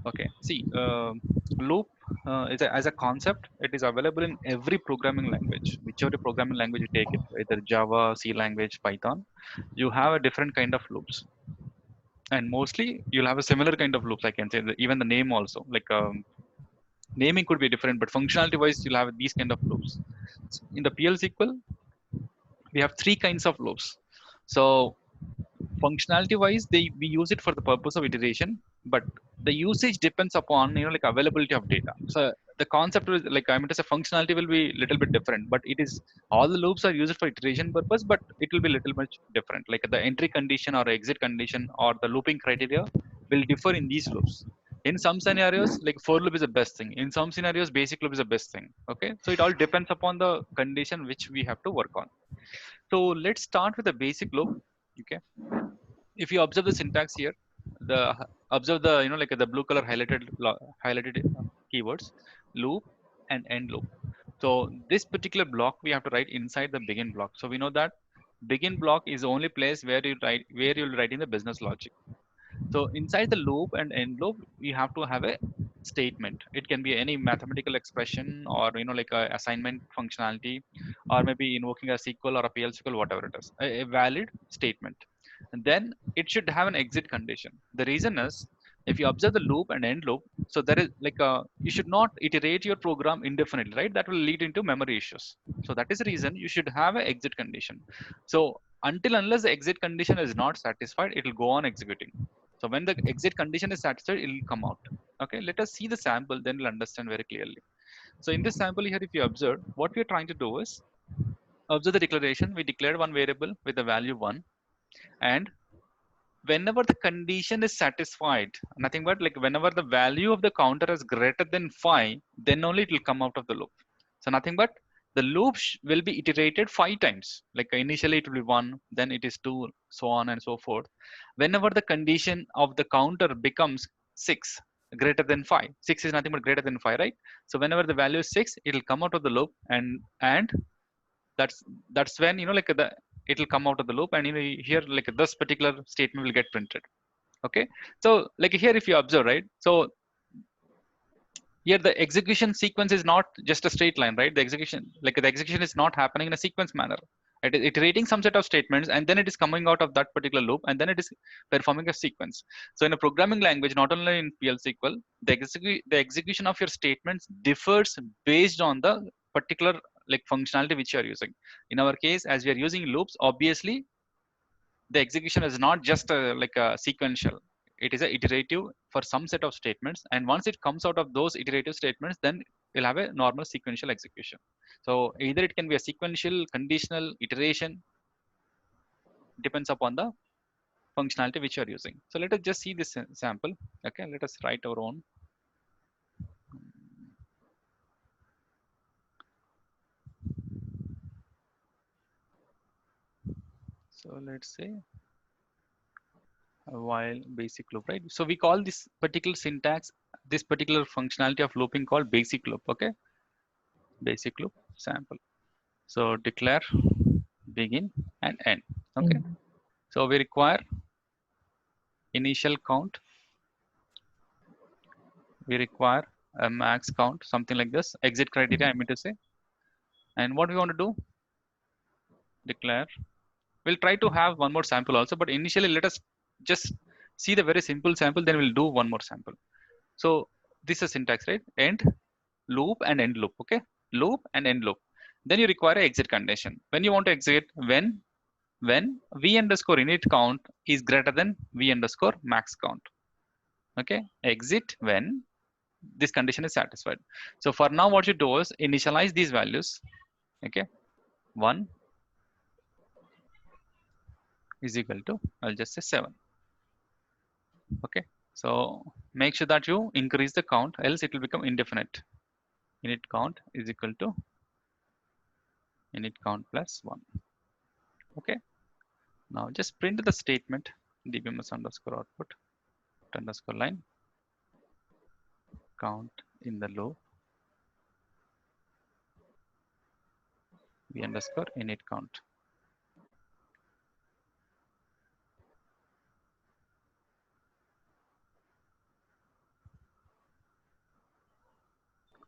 Okay, see, loop as a concept, it is available in every programming language. Whichever programming language you take it, either Java, C language, Python, you have a different kind of loops, and mostly you'll have a similar kind of loops. I can say that even the name also, like naming could be different, but functionality wise, you'll have these kind of loops. So in the PL SQL, we have three kinds of loops. So functionality wise we use it for the purpose of iteration, but the usage depends upon like availability of data. So the concept is like, I mean to say, functionality will be little bit different, but it is all the loops are used for iteration purpose, but it will be little much different, like the entry condition or exit condition or the looping criteria will differ in these loops. In some scenarios, like for loop is the best thing. In some scenarios, basic loop is the best thing. Okay, so it all depends upon the condition which we have to work on. So let's start with the basic loop. Okay, if you observe the syntax here, the observe the like the blue color highlighted keywords, loop and end loop. So this particular block we have to write inside the begin block. So we know that begin block is the only place where you'll write in the business logic. So inside the loop and end loop, you have to have a statement. It can be any mathematical expression, or like a assignment functionality, or maybe invoking a SQL or a PL SQL, whatever it is, a valid statement. And then it should have an exit condition. The reason is, if you observe the loop and end loop, so there is like a, you should not iterate your program indefinitely, right? That will lead into memory issues. So that is the reason you should have an exit condition. So until unless the exit condition is not satisfied, it will go on executing. So when the exit condition is satisfied, it will come out. Okay, let us see the sample, then we'll understand very clearly. So in this sample here, if you observe, what we are trying to do is observe the declaration. We declared one variable with the value 1, and whenever the condition is satisfied, nothing but like whenever the value of the counter is greater than 5, then only it will come out of the loop. So nothing but the loop will be iterated 5 times. Like initially it will be 1, then it is 2, so on and so forth. Whenever the condition of the counter becomes 6, greater than 5, 6 is nothing but greater than 5, right? So whenever the value is 6, it will come out of the loop, and that's that's when like the it will come out of the loop, and here like this particular statement will get printed. Okay, so like here if you observe, right, so here the execution sequence is not just a straight line, right? The execution is not happening in a sequence manner. It is iterating some set of statements, and then it is coming out of that particular loop, and then it is performing a sequence. So in a programming language, not only in PL SQL, the execution of your statements differs based on the particular like functionality which you are using. In our case, as we are using loops, obviously the execution is not just like a sequential. It is a iterative for some set of statements, and once it comes out of those iterative statements, then you'll have a normal sequential execution. So either it can be a sequential, conditional, iteration, depends upon the functionality which you are using. So let us just see this sample. Okay, let us write our own. So let's say a while basic loop, right? So we call this particular syntax, this particular functionality of looping, called basic loop. Okay, basic loop sample. So declare begin and end. Okay, Mm. so we require initial count, we require a max count, something like this, exit criteria I mean to say. And what we want to do, declare, we'll try to have one more sample also, but initially let us just see the very simple sample, then we'll do one more sample. So this is syntax, right? End loop and end loop. Okay, loop and end loop. Then you require a exit condition. When you want to exit, when v underscore init count is greater than v underscore max count. Okay, exit when this condition is satisfied. So for now what you do is initialize these values. Okay, 1 is equal to, I'll just say 7. Okay, so make sure that you increase the count, else it will become indefinite. Init count is equal to init count plus 1. Okay, now just print the statement dbms underscore output underscore line count in the loop v underscore init count.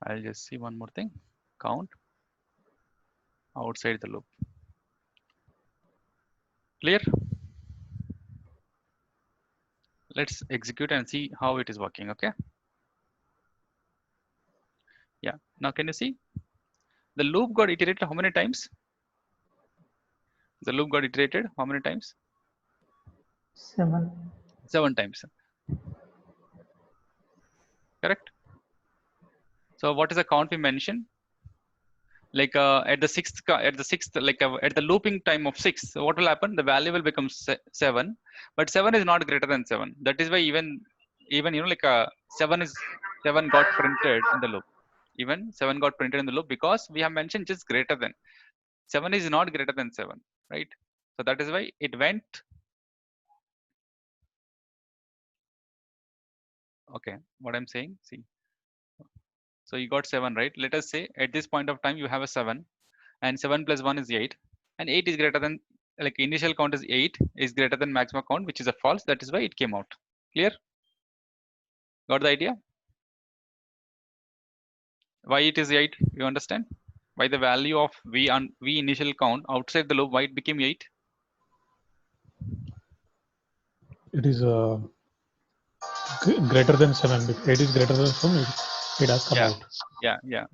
I'll just see one more thing. Count outside the loop. Clear? Let's execute and see how it is working. Okay. Yeah. Now can you see the loop got iterated how many times? The loop got iterated how many times? 7. 7 times. Correct. So what is the count we mentioned? Like at the sixth, like at the looping time of 6, so what will happen? The value will become 7, but 7 is not greater than 7. That is why even like 7 got printed in the loop. Even 7 got printed in the loop because we have mentioned just greater than. 7 is not greater than 7, right? So that is why it went. Okay, what I'm saying, see. So you got 7, right? Let us say at this point of time you have a 7, and 7 plus 1 is 8, and 8 is greater than, like initial count is 8 is greater than maximum count, which is a false. That is why it came out. Clear? Got the idea? Why it is 8? You understand? Why the value of v initial count outside the loop, why it became 8? It is greater than 7. If 8 is greater than 7, it has come out. Yeah.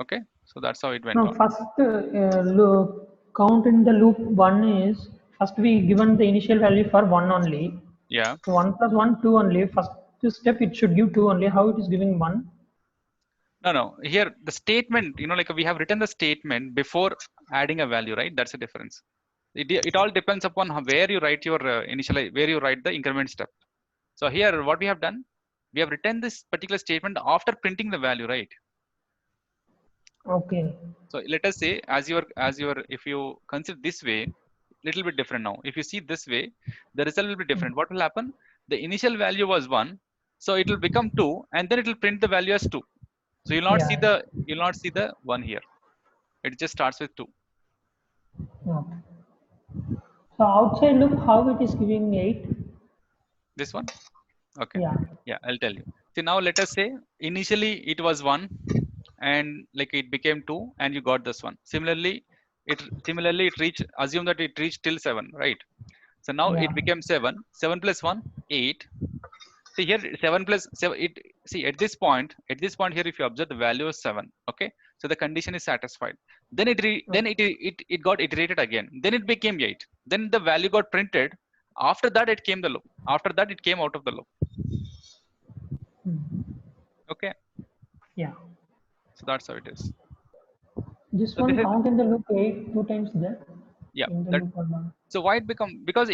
Okay. So that's how it went Now on. first count in the loop 1 is, first we given the initial value for 1 only. Yeah. So 1 plus 1, 2 only. First step it should give 2 only. How it is giving 1? No. Here the statement, like we have written the statement before adding a value, right? That's the difference. It all depends upon where you write your where you write the increment step. So here what we have done, we have written this particular statement after printing the value, right? Okay. So let us say as your if you consider this way, little bit different now. If you see this way, the result will be different. What will happen? The initial value was 1, so it will become 2, and then it will print the value as 2. So you'll not see Yeah. the 1 here. It just starts with 2. Okay. So outside loop, how it is giving 8? This one? Okay. Yeah. Yeah, I'll tell you. See, now let us say initially it was 1, and like it became 2, and you got this one. Similarly it reached, assume that it reached till 7, right? So now Yeah. it became 7. 7 plus 1, 8. See here 7 plus 7, see at this point here, if you observe, the value is 7. Okay, so the condition is satisfied. Then it got iterated again, then it became 8, then the value got printed. After that it came the loop, after that it came out of the loop. Okay, Yeah. so that's how it is. This So this one is, count in the loop 8 2 times there yeah, in the that. loop 1. So why it become, because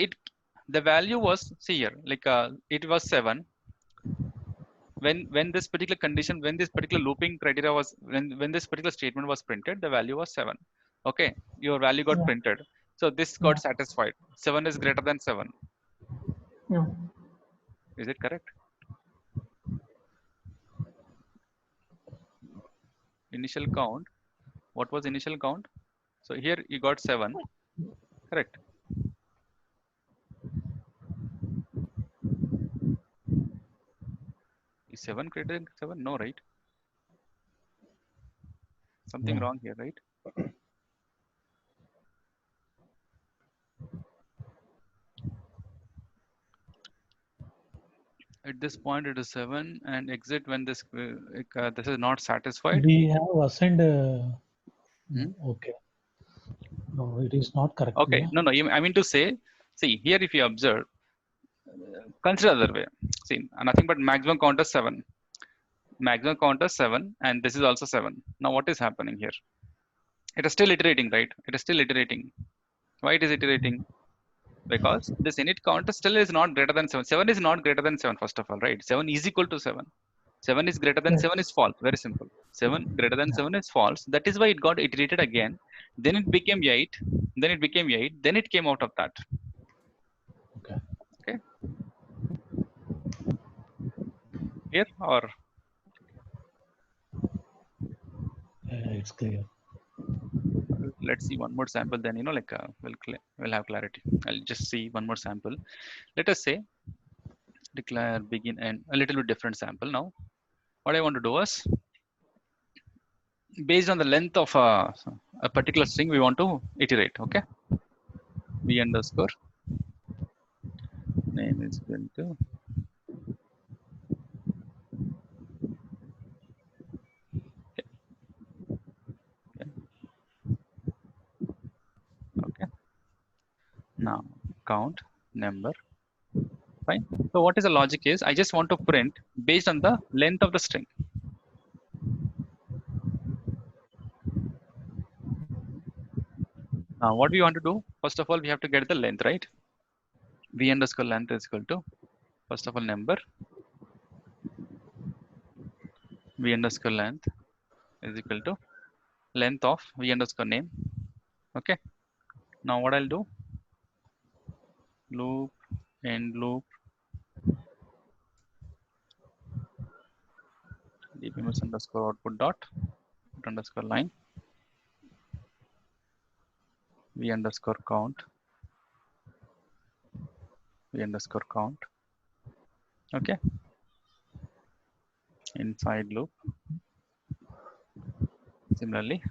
the value was, see here, like it was 7 when this particular condition, when this particular looping criteria was, when this particular statement was printed, the value was 7. Okay, your value got Yeah. printed, so this got Yeah. satisfied. 7 is greater than 7. No. Is it correct? Initial count, what was initial count? So here you got 7, correct? Is 7 greater than 7? No, right? Something No. wrong here, right? At this point it is 7, and exit when this is not satisfied. We have assigned. Hmm? Okay. No, it is not correct. Okay, no, I mean to say, see here, if you observe, consider other way. See, nothing but maximum count is 7. Maximum count is 7, and this is also 7. Now what is happening here? It is still iterating, right? It is still iterating. Why it is iterating? Because this init count still is not greater than 7. 7 is not greater than 7, first of all, right? 7 is equal to 7. 7 is greater than Yes. 7 is false. Very simple. 7 greater than 7 is false. That is why it got iterated again. Then it became 8. Then it became 8. Then it came out of that. Okay. Okay. Here or It's clear. let's see one more sample, then like we'll have clarity. I'll just see one more sample. Let us say declare begin and a little bit different sample. Now what I want to do is based on the length of a particular string we want to iterate. Okay, v underscore name is equal to okay. Now count number. Fine. So what is the logic is I just want to print based on the length of the string. Now what we want to do, first of all, we have to get the length, right? V underscore length is equal to, first of all, number. V underscore length is equal to length of V underscore name. Okay. Now what I'll do, loop, end loop, dbms underscore output dot underscore line, V underscore count, V underscore count. Okay. Inside loop. Similarly,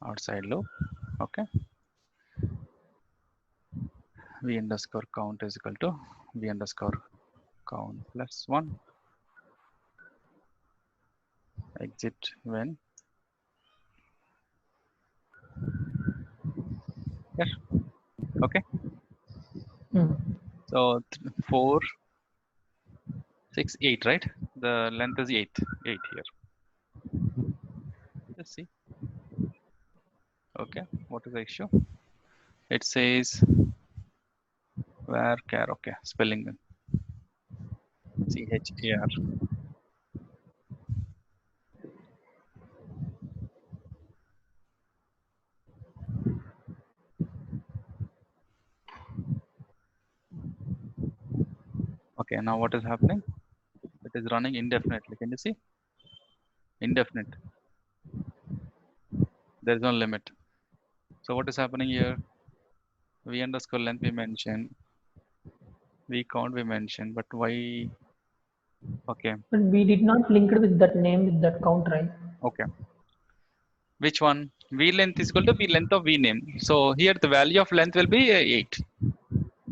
outside loop. Okay. V underscore count is equal to V underscore count plus 1. Exit when. Yes. Okay. So 4, 6, 8, right? The length is 8 here. Let's see. Okay. What is the issue? It says where char. Okay. Spelling CHAR. Okay. Now what is happening? It is running indefinitely. Can you see? Indefinite. There is no limit. So what is happening here? V underscore length we mentioned. V count we mentioned, but why? Okay. But we did not link it with that name with that count, right? Okay. Which one? V length is equal to V length of V name. So here the value of length will be 8.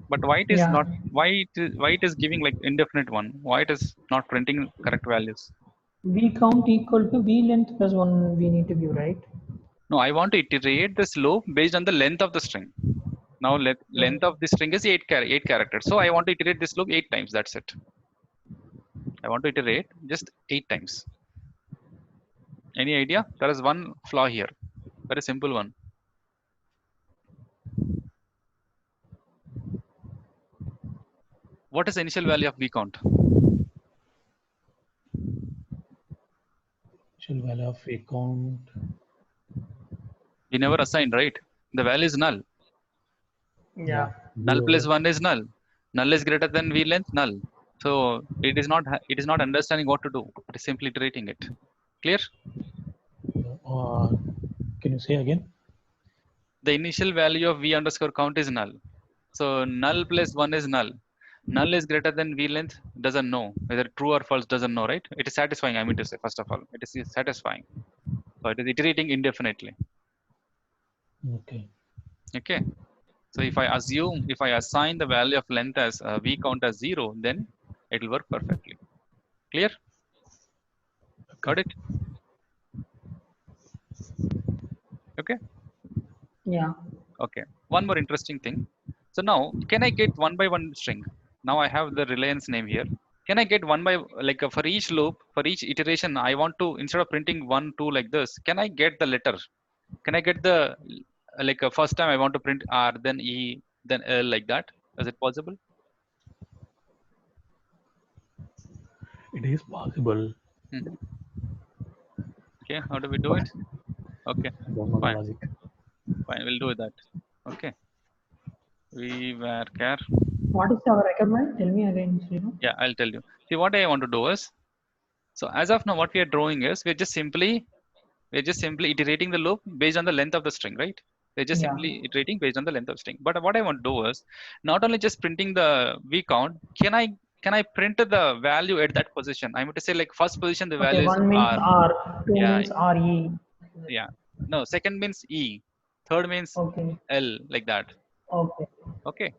But why it is not? Why it is giving like indefinite one? Why it is not printing correct values? V count equal to V length plus 1 we need to give, right? No, I want to iterate this loop based on the length of the string. Now length of the string is 8 characters. So I want to iterate this loop 8 times. That's it. I want to iterate just 8 times. Any idea? There is one flaw here. Very simple one. What is the initial value of V count? Initial value of V count. We never assigned, right? The value is null. Yeah. Null plus 1 is null. Null is greater than V length, null. So it is not understanding what to do. It is simply iterating it. Clear? Can you say again? The initial value of V underscore count is null. So null plus 1 is null. Null is greater than V length, doesn't know whether true or false, doesn't know, right? It is satisfying, I mean to say, first of all. It is satisfying. So it is iterating indefinitely. Okay. Okay. So if I assign the value of length as V count as 0, then it will work perfectly. Clear? Got it? Okay. Yeah. Okay. One more interesting thing. So now, can I get one by one string? Now I have the Reliance name here. Can I get one by like for each loop, for each iteration, I want to, instead of printing 1, 2 like this, can I get the letter? Can I get the like first time I want to print R, then E, then L like that? Is it possible? It is possible. Mhm. Okay, how do we do it? Okay, I don't know the fine, logic. fine, we'll do that. Okay, we were char. What is our requirement? Tell me again, Srinu. Yeah, I'll tell you. See, what I want to do is, so as of now, what we are drawing is we're just simply iterating the loop based on the length of the string, right? We're just simply iterating based on the length of string. But what I want to do is not only just printing the V count. Can I can I print the value at that position? I mean to say like first position the Okay, value is one means R. R, two Yeah, means RE. yeah. No, second means E, third means Okay, L, like that. okay. Okay.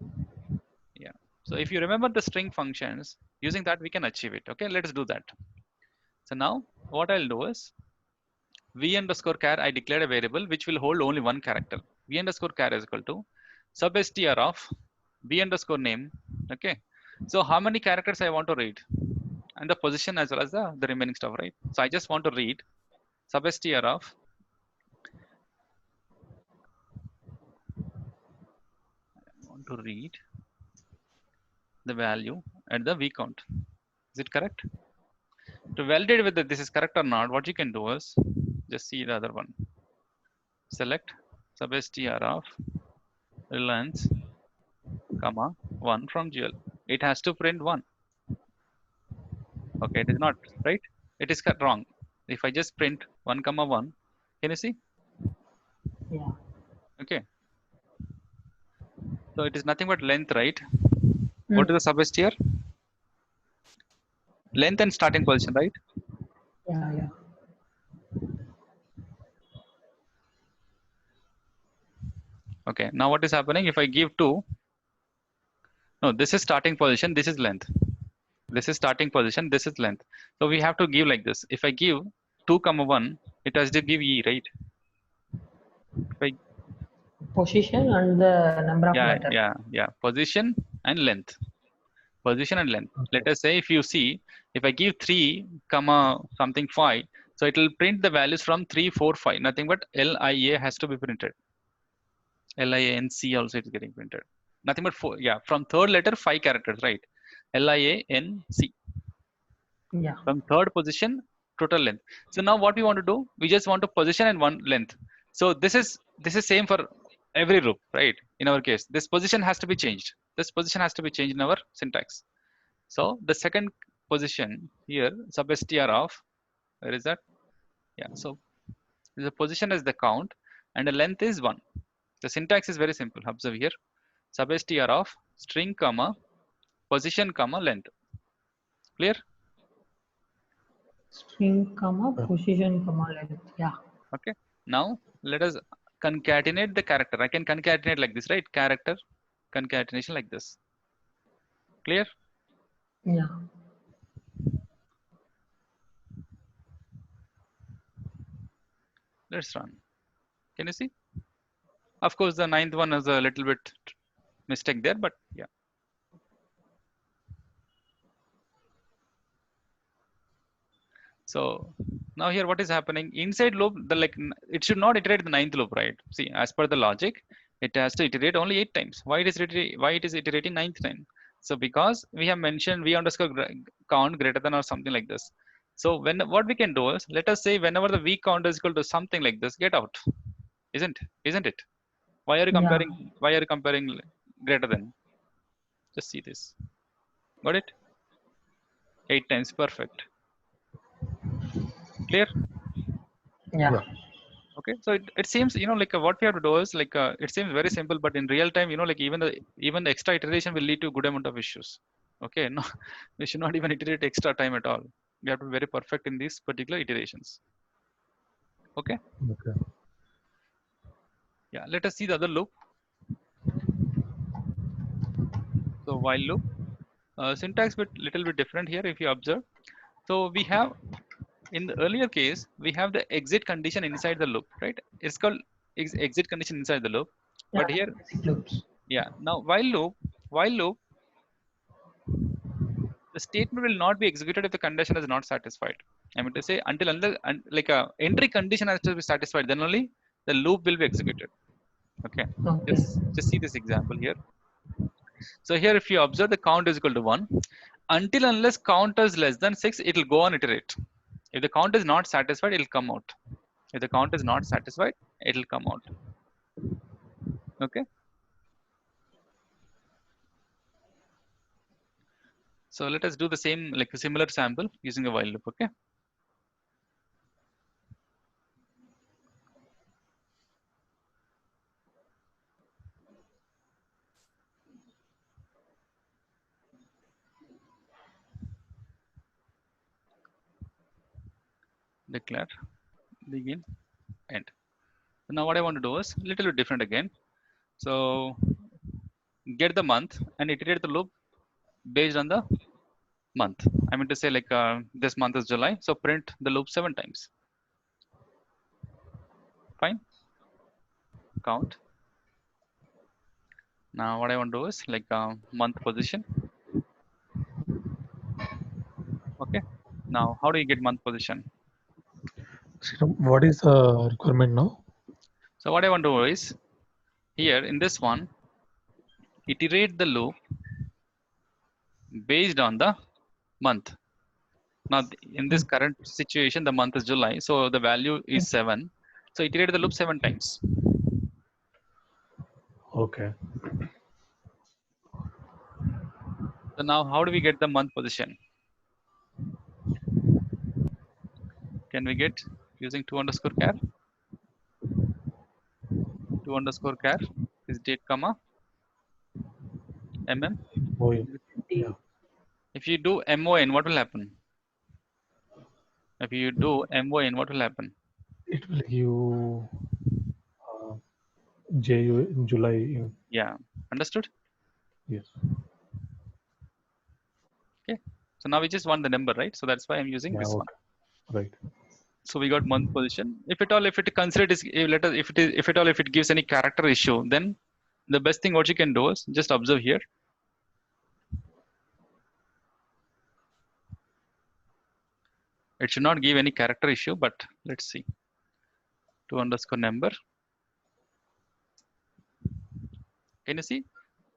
Yeah. So if you remember the string functions, using that we can achieve it. Okay, let's do that. So now what I'll do is v underscore char, I declared a variable which will hold only one character. V underscore char is equal to substr of v underscore name. Okay. So how many characters I want to read? And the position as well as the remaining stuff, right? So I just want to read substr of the value at the v count. Is it correct? To validate whether this is correct or not, what you can do is just see the other one. Select substr of reliance, comma 1 from GL. It has to print 1. Okay, it is not right. It is wrong. If I just print 1 comma 1, can you see? Yeah. Okay. So it is nothing but length, right? Hmm. What is the substr? Length and starting position, right? Yeah, yeah. Okay. Now what is happening? If I give 2, no, this is starting position, this is length. This is starting position, this is length. So we have to give like this. If I give 2 comma 1, it has to give E, right? If I, Position and the number of letter. yeah. Position and length. Position and length. Okay. Let us say if you see, if I give 3 comma something 5, so it will print the values from 3, 4, 5. Nothing but LIA has to be printed. LIANC also is getting printed. Nothing but 4. Yeah, from third letter 5 characters, right? LIANC. Yeah. From third position, total length. So now what we want to do, we just want to position and one length. So this is same for every loop, right? In our case, this position has to be changed. This position has to be changed in our syntax. So the second position here, substr of, where is that? Yeah, so the position is the count and the length is 1. The syntax is very simple. Observe here, substr of string comma position comma length. Clear? String, comma, position, comma, length. Yeah. Okay. Now let us concatenate the character. I can concatenate like this, right? Character concatenation like this. Clear? Yeah. Let's run. Can you see? Of course, the ninth one is a little bit mistake there, but yeah. So now here, what is happening inside loop? It should not iterate the ninth loop, right? See, as per the logic, it has to iterate only 8 times. Why it is iterating 9th time? So because we have mentioned v underscore count greater than or something like this. So what we can do is, let us say whenever the v count is equal to something like this, get out. Isn't it? Why are you Yeah. comparing? Why are you comparing greater than? Just see this. Got it? 8 times, perfect. Clear? Yeah. Okay, so it seems like what we have to do is it seems very simple, but in real time like even the extra iteration will lead to a good amount of issues. Okay, no, we should not even iterate extra time at all. We have to be very perfect in these particular iterations. Okay, Okay. yeah, let us see the other loop. So while loop, syntax bit little bit different here if you observe. So we have, in the earlier case, we have the exit condition inside the loop, right? It's called exit condition inside the loop. Yeah. But here, Basic loops. yeah, now while loop, the statement will not be executed if the condition is not satisfied. I mean to say, until unless entry condition has to be satisfied, then only the loop will be executed. Okay, Okay. just see this example here. So here, if you observe, the count is equal to 1. Until unless count is less than 6, it will go on iterate. If the count is not satisfied, it will come out. If the count is not satisfied, it will come out. Okay. So let us do the same, like a similar sample using a while loop. Okay. declare, begin, end. So now what I want to do is a little bit different again. So get the month and iterate the loop based on the month. I mean to say like this month is July, so print the loop 7 times. Fine. Count. Now what I want to do is like month position. Okay. Now how do you get month position? Sriram, what is the requirement now? So what I want to do is here in this one, iterate the loop based on the month. Now in this current situation, the month is July, so the value is 7. So iterate the loop 7 times. Okay. So now how do we get the month position? Can we get using 2_char? 2_char is date comma Oh, yeah. If you do MON, what will happen? If you do MON, what will happen? It will give JU in July. Yeah, understood? Yes. Okay. So now we just want the number, right? So that's why I'm using Yeah, this one. okay. Right. So we got month position. If at all, if it considered is if it gives any character issue, then the best thing what you can do is just observe here. It should not give any character issue, but let's see. 2_number. Can you see?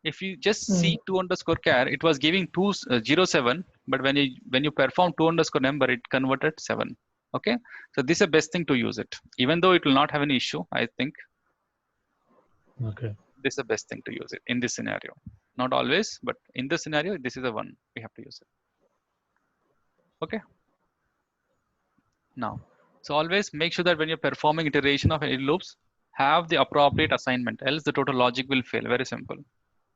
If you just see 2_char, it was giving 207, but when you perform 2_number, it converted 7. Okay, so this is the best thing to use it. Even though it will not have any issue, I think Okay. this is the best thing to use it in this scenario. Not always, but in this scenario, this is the one we have to use it. Okay. Now, so always make sure that when you're performing iteration of any loops, have the appropriate assignment, else the total logic will fail. Very simple.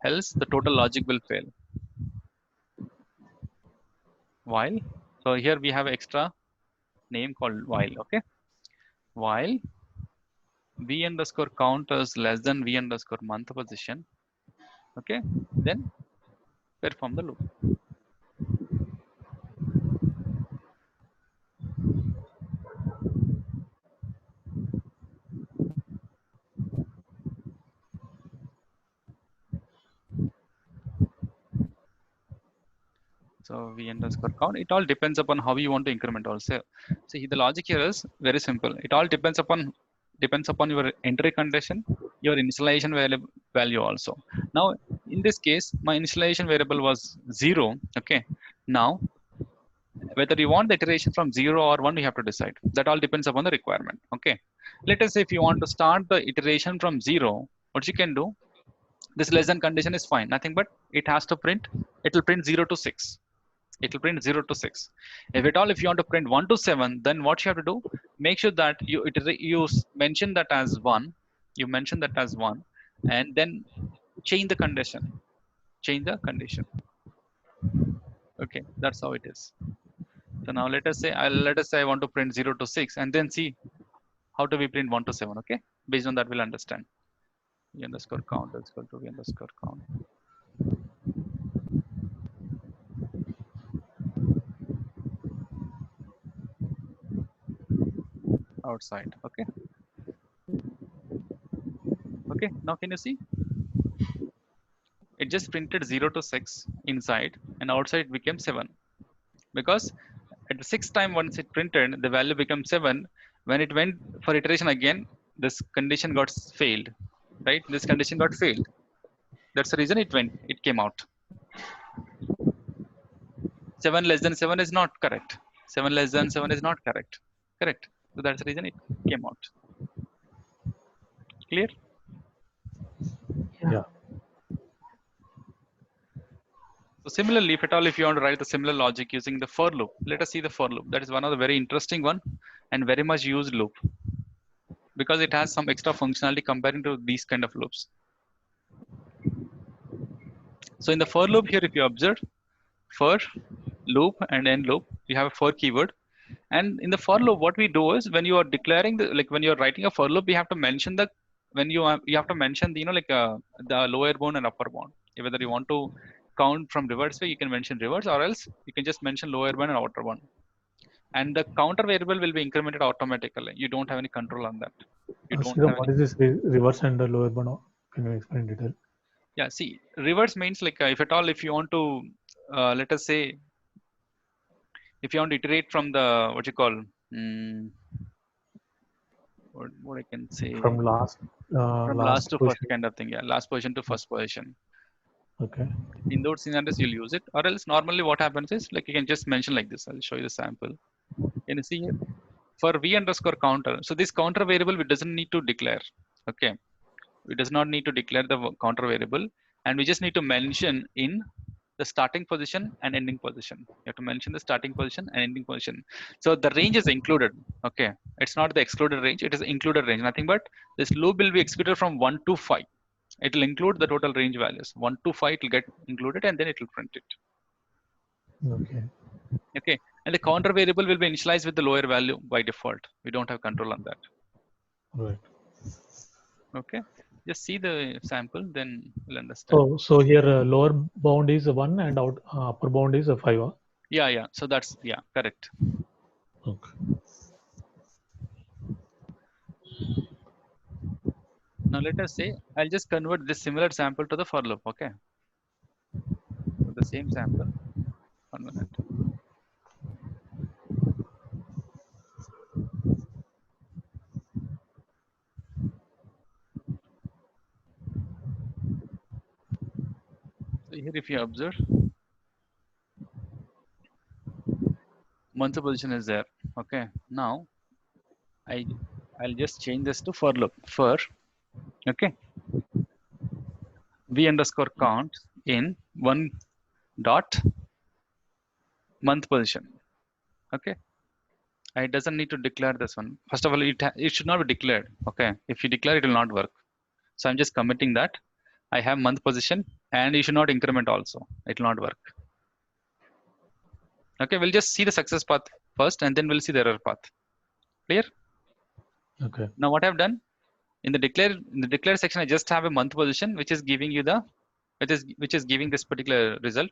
Else the total logic will fail. While, so here we have extra name called while. Okay, while v_count is less than v_month position. Okay, then perform the loop. So v_count. It all depends upon how you want to increment also. See, the logic here is very simple. It all depends upon your entry condition, your initialization value also. Now, in this case, my initialization variable was 0. Okay. Now, whether you want the iteration from 0 or 1, you have to decide. That all depends upon the requirement. Okay. Let us say if you want to start the iteration from 0, what you can do, this less than condition is fine. Nothing but it has to print, it will print 0 to 6. It will print 0 to 6. If at all, if you want to print 1 to 7, then what you have to do, make sure that you mention that as 1. You mention that as 1, and then change the condition. Change the condition. Okay, that's how it is. So now let us say I want to print 0 to 6, and then see how do we print 1 to 7. Okay, based on that we'll understand. v_count is equal to v_count. Outside. Okay. Okay. Now can you see? It just printed 0 to 6 inside, and outside it became 7. Because at the 6th time once it printed, the value became 7. When it went for iteration again, this condition got failed. Right? This condition got failed. That's the reason it came out. 7 less than 7 is not correct. 7 less than 7 is not correct. Correct. So that's the reason it came out. Clear? Yeah. So similarly, if you want to write the similar logic using the for loop, let us see the for loop. That is one of the very interesting one and very much used loop because it has some extra functionality comparing to these kind of loops. So in the for loop here, if you observe for loop and end loop, you have a for keyword. And in the for loop, what we do is when you are declaring the, like when you're writing a for loop, we have to mention the, when you have to mention the, the lower bound and upper bound. Whether you want to count from reverse way, you can mention reverse, or else you can just mention lower bound and outer bound. And the counter variable will be incremented automatically. You don't have any control on that. You don't Sriram, have what any. is this reverse and lower bound? Can you explain in detail? Yeah, see, reverse means like if at all, if you want to, let us say, if you want to iterate from the, what you call, what I can say, From last last to first position. kind of thing. Yeah, last position to first position. Okay. In those scenarios, you'll use it, or else normally what happens is like you can just mention like this. I'll show you the sample. Can you see here? For v underscore counter. So this counter variable we doesn't need to declare. Okay, we does not need to declare the counter variable, and we just need to mention in the starting position and ending position. You have to mention the starting position and ending position. So the range is included. Okay, it's not the excluded range; it is included range. Nothing but this loop will be executed from 1 to 5. It will include the total range values. 1 to 5 it will get included, and then it will print it. Okay. Okay, and the counter variable will be initialized with the lower value by default. We don't have control on that. Right. Okay, just see the sample, then you'll understand. So here lower bound is 1 and upper bound is 5. Yeah. So that's, yeah, correct. Okay. Now let us say I'll just convert this similar sample to the for loop. Okay, so the same sample. 1 minute. So here, if you observe, month position is there. Okay, now I'll just change this to for loop. For, okay, v underscore count in 1 dot month position. Okay, it doesn't need to declare this one. First of all, it should not be declared. Okay, if you declare, it will not work. So I'm just committing that I have month position, and you should not increment also. It will not work. Okay, we'll just see the success path first, and then we'll see the error path. Clear? Okay. Now what I've done in the declare section, I just have a month position, which is giving you the, which is giving this particular result.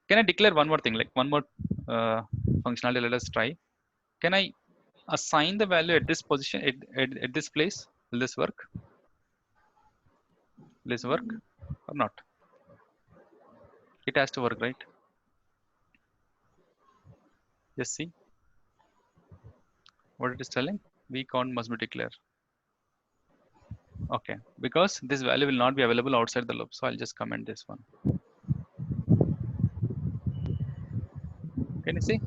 Can I declare one more thing, like one more functionality? Let us try. Can I assign the value at this position, at this place? Will this work? Will this work or not? It has to work, right? Just see what it is telling. V count must be declared. Okay, because this value will not be available outside the loop. So I'll just comment this one. Can you see?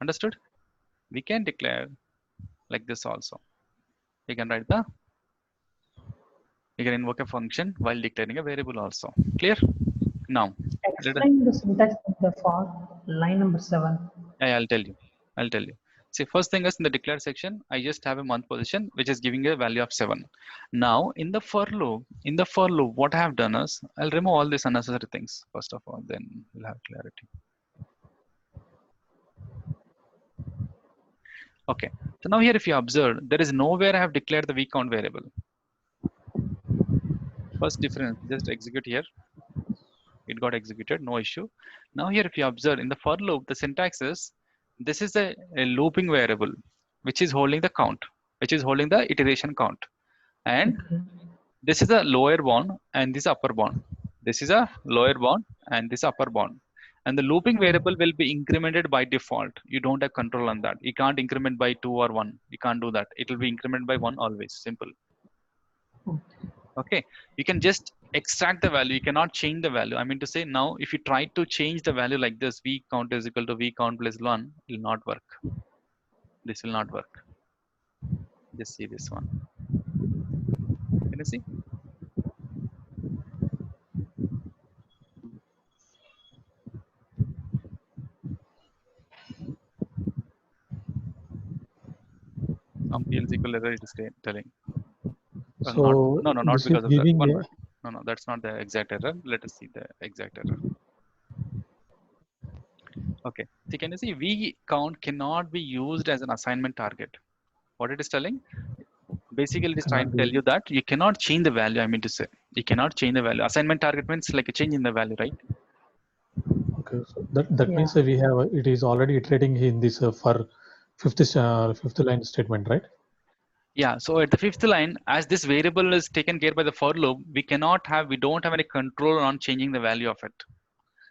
Understood? We can declare like this also. You can write the, you can invoke a function while declaring a variable also. Clear? Now, Explain the syntax of the for line number 7. I'll tell you. See, first thing is in the declare section, I just have a month position, which is giving a value of 7. Now, in the for loop, what I have done is, I'll remove all these unnecessary things, first of all, then we'll have clarity. Okay, so now here, if you observe, there is nowhere I have declared the v count variable. First difference, just execute here. It got executed, no issue. Now here, if you observe in the for loop, the syntax is, this is a looping variable, which is holding the count, which is holding the iteration count. And this is a lower bound and this upper bound. This is a lower bound and this upper bound. And the looping variable will be incremented by default. You don't have control on that. You can't increment by 2 or 1. You can't do that. It will be incremented by 1 always. Simple. Okay. You can just extract the value. You cannot change the value. I mean to say, now if you try to change the value like this, v count is equal to v count plus 1, it will not work. This will not work. Just see this one. Can you see? PL equal error it is telling. So not this because is of that. giving One minute. No, that's not the exact error. Let us see the exact error. Okay. So can you see V count cannot be used as an assignment target? What it is telling? Basically, it is trying Cannot to tell be. you that you cannot change the value. I mean to say, you cannot change the value. Assignment target means like a change in the value, right? Okay, so that Yeah. means we have it is already iterating in this for fifth line statement, right? Yeah. So at the fifth line, as this variable is taken care by the for loop, we don't have any control on changing the value of it.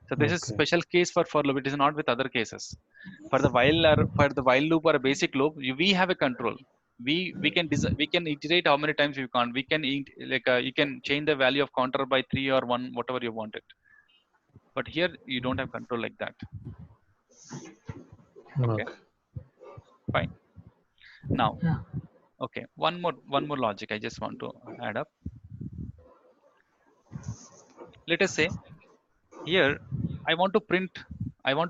So this is Okay. special case for loop. It is not with other cases. For the while loop or a basic loop, we have a control. We can iterate how many times we can. We can you can change the value of counter by 3 or 1, whatever you want it. But here you don't have control like that. Okay, Okay. fine. Now, Yeah. okay, one more logic I just want to add up. Let us say here I want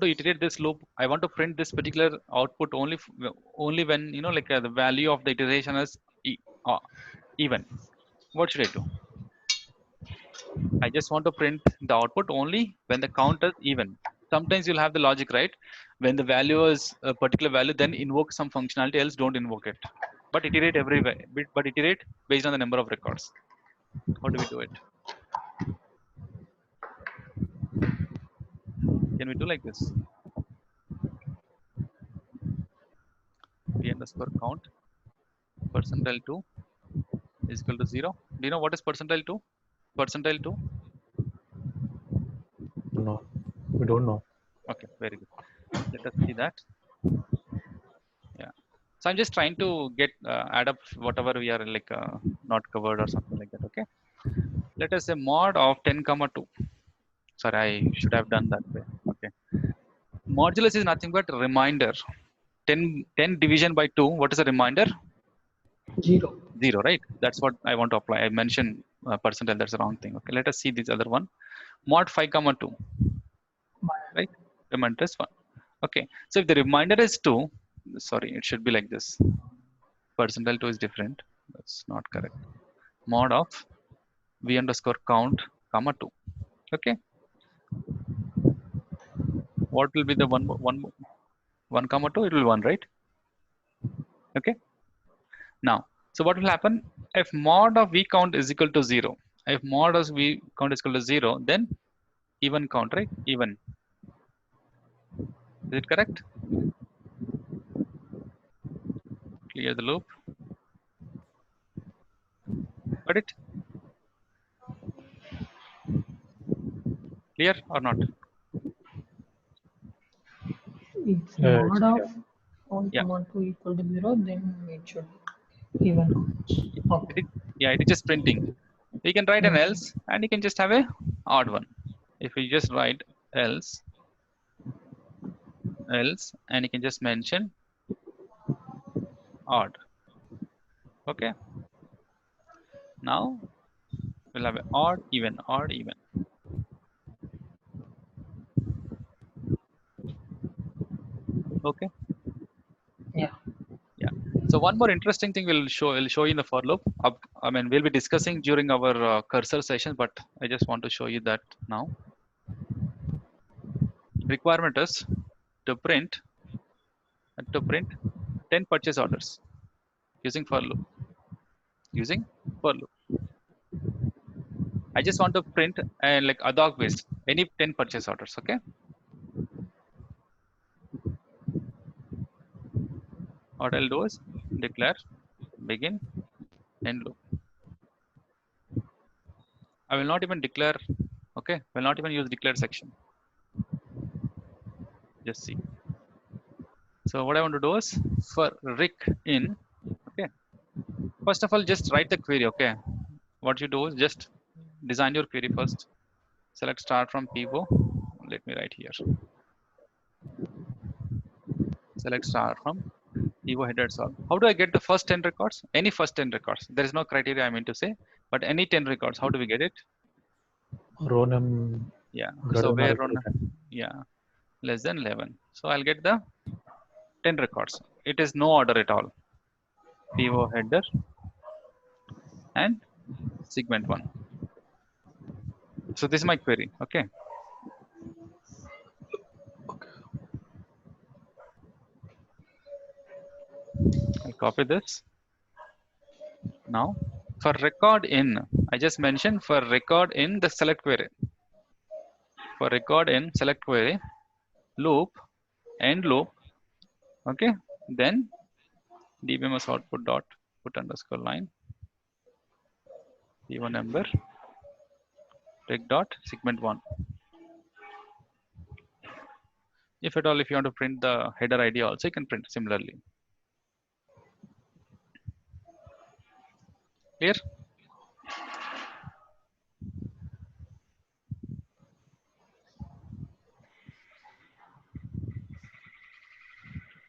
to iterate this loop. I want to print this particular output only when the value of the iteration is uh, even. What should I do? I just want to print the output only when the count is even. Sometimes you'll have the logic, right? When the value is a particular value, then invoke some functionality, else don't invoke it. But iterate but iterate based on the number of records. How do we do it? Can we do like this? V underscore count percentile 2 is equal to 0. Do you know what is percentile 2? Percentile 2? No, we don't know. Okay, very good. Let us see that. Yeah. So I'm just trying to get add up whatever we are not covered or something like that. Okay. Let us say mod of 10 comma 2. Sorry, I should have done that way. Okay. Modulus is nothing but reminder. 10 division by 2. What is a reminder? 0. 0, right? That's what I want to apply. I mentioned percentile. That's the wrong thing. Okay. Let us see this other one. Mod 5 comma 2. Right? Reminder is 1. Okay. So if the reminder is 2, sorry, it should be like this. Percentile 2 is different. That's not correct. Mod of v underscore count comma 2. Okay. What will be the one comma 2? It will be 1, right? Okay. Now, so what will happen if mod of v count is equal to 0? If mod of v count is equal to 0, then even count, right? Even. Is it correct? Clear the loop. Got it? Clear or not? If Yeah, mod yeah. of 1 Yeah. comma 2 equal to 0, then it should be even counts. Okay. It is just printing. You can write an Mm. else and you can just have a odd one. If you just write else and you can just mention odd. Okay. Now we'll have a odd, even, odd, even. Okay. Yeah. Yeah. So one more interesting thing we'll show you in the for loop. I mean, we'll be discussing during our cursor session, but I just want to show you that now. Requirement is to print 10 purchase orders using for loop. Using for loop. I just want to print like ad hoc based any 10 purchase orders. Okay. What I'll do is declare begin end loop. I will not even declare. Okay. Will not even use declare section. Just see. So what I want to do is for Rick in. Okay. First of all, just write the query. Okay. What you do is just design your query first. Select start from pivot. Let me write here. Select start from pivot header solve. How do I get the first 10 records? Any first 10 records. There is no criteria I mean to say, but any 10 records. How do we get it? Row num Yeah. greater So than or where equal to 10. yeah, less than 11. So I'll get the 10 records. It is no order at all. Pivot header and segment 1. So this is my query. Okay. copy this. Now for record in, I just mentioned for record in the select query. For record in select query, loop, end loop, okay, then dbms output dot put underscore line p1 number rec dot segment 1. If at all, if you want to print the header ID also, you can print similarly. Clear?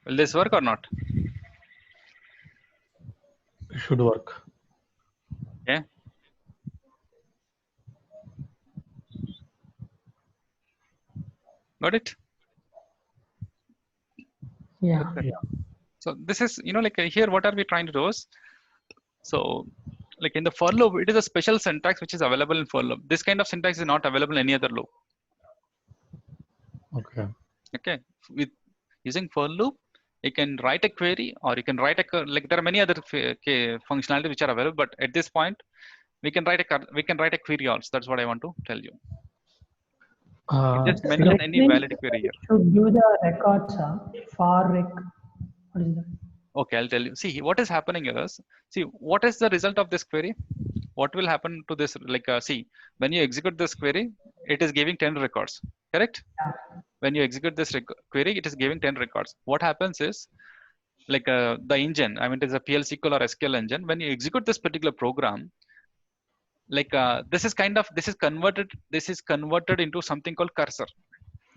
Will this work or not? It should work. Okay. Got it? Yeah. Okay. So this is, like here, what are we trying to do is, so like in the for loop, it is a special syntax which is available in for loop. This kind of syntax is not available in any other loop. Okay. Okay. With using for loop, you can write a query or you can write like there are many other functionalities which are available, but at this point, we can write a query also. That's what I want to tell you. Just mention Select any means valid query here. should give the records for rec. What is that? Okay, I'll tell you. See, what is happening is, see, what is the result of this query? What will happen to this? Like, see, when you execute this query, it is giving 10 records, correct? Yeah. When you execute this query, it is giving 10 records. What happens is, like the engine, I mean, it is a PL SQL or SQL engine. When you execute this particular program, like this is converted into something called cursor.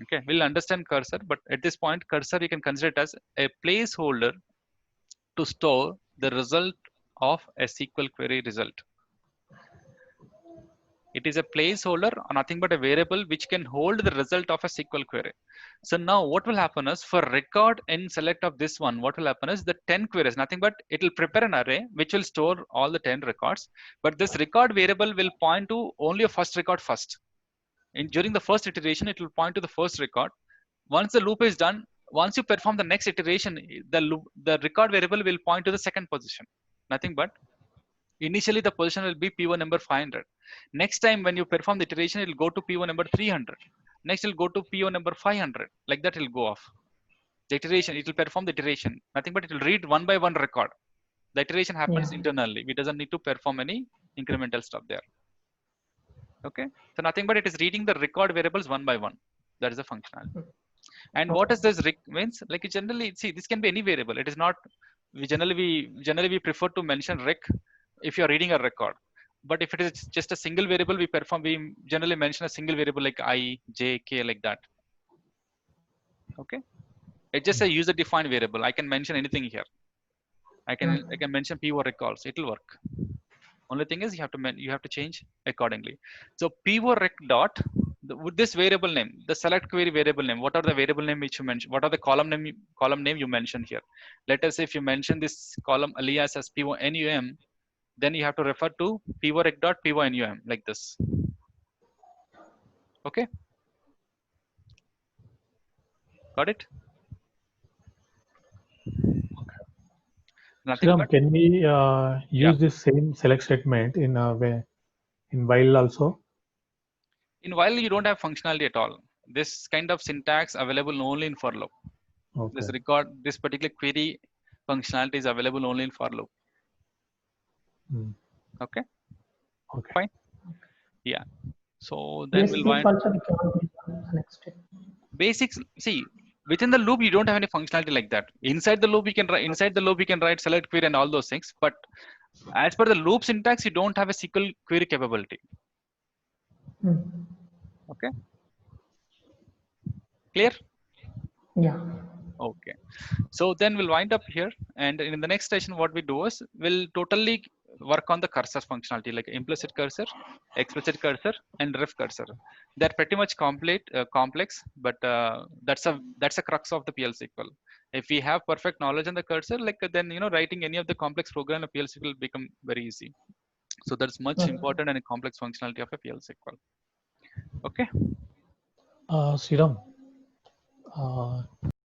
Okay, we'll understand cursor, but at this point, cursor you can consider it as a placeholder to store the result of a SQL query result. It is a placeholder or nothing but a variable which can hold the result of a SQL query. So now what will happen is for record in select of this one, what will happen is the 10 queries, nothing but it will prepare an array which will store all the 10 records. But this record variable will point to only a first record first. During the first iteration, it will point to the first record. Once the loop is done, once you perform the next iteration, the record variable will point to the second position. Nothing but initially the position will be P1 number 500. Next time when you perform the iteration, it will go to P1 number 300. Next it will go to P1 number 500. Like that it will go off. The iteration, it will perform the iteration. Nothing but it will read one by one record. The iteration happens internally. We doesn't need to perform any incremental stuff there. Okay. So nothing but it is reading the record variables one by one. That is the functionality. And what does this means? Like generally, see, this can be any variable. It is not. We generally prefer to mention rec if you are reading a record. But if it is just a single variable, we generally mention a single variable like I, J, K, like that. Okay. It's just a user-defined variable. I can mention anything here. I can mention pivot recalls. It will work. Only thing is you have to change accordingly. So pivot rec dot with this variable name, the select query variable name. What are the variable name which you mentioned? What are the column name you mentioned here? Let us say if you mention this column alias as pivot num, then you have to refer to pivot rec dot pivot num like this. Okay. Got it? Nothing Sriram, but can we use this same select statement in while also? in while you don't have functionality at all. This kind of syntax available only in for loop. Okay. This particular query functionality is available only in for loop. Okay. Okay. Fine. Yeah. So then Yes, we'll if wind also we cannot do the next step. basics. See, within the loop you don't have any functionality like that. Inside the loop we can write select query and all those things. But as per the loop syntax, you don't have a SQL query capability. Okay. Clear? Yeah. Okay. So then we'll wind up here, and in the next session, what we do is we'll totally work on the cursor functionality, like implicit cursor, explicit cursor, and ref cursor. They're pretty much complex, but that's a crux of the PL SQL. If we have perfect knowledge on the cursor, like then writing any of the complex program in PL SQL will become very easy. So that's much important and a complex functionality of a PL SQL. Okay. Sriram,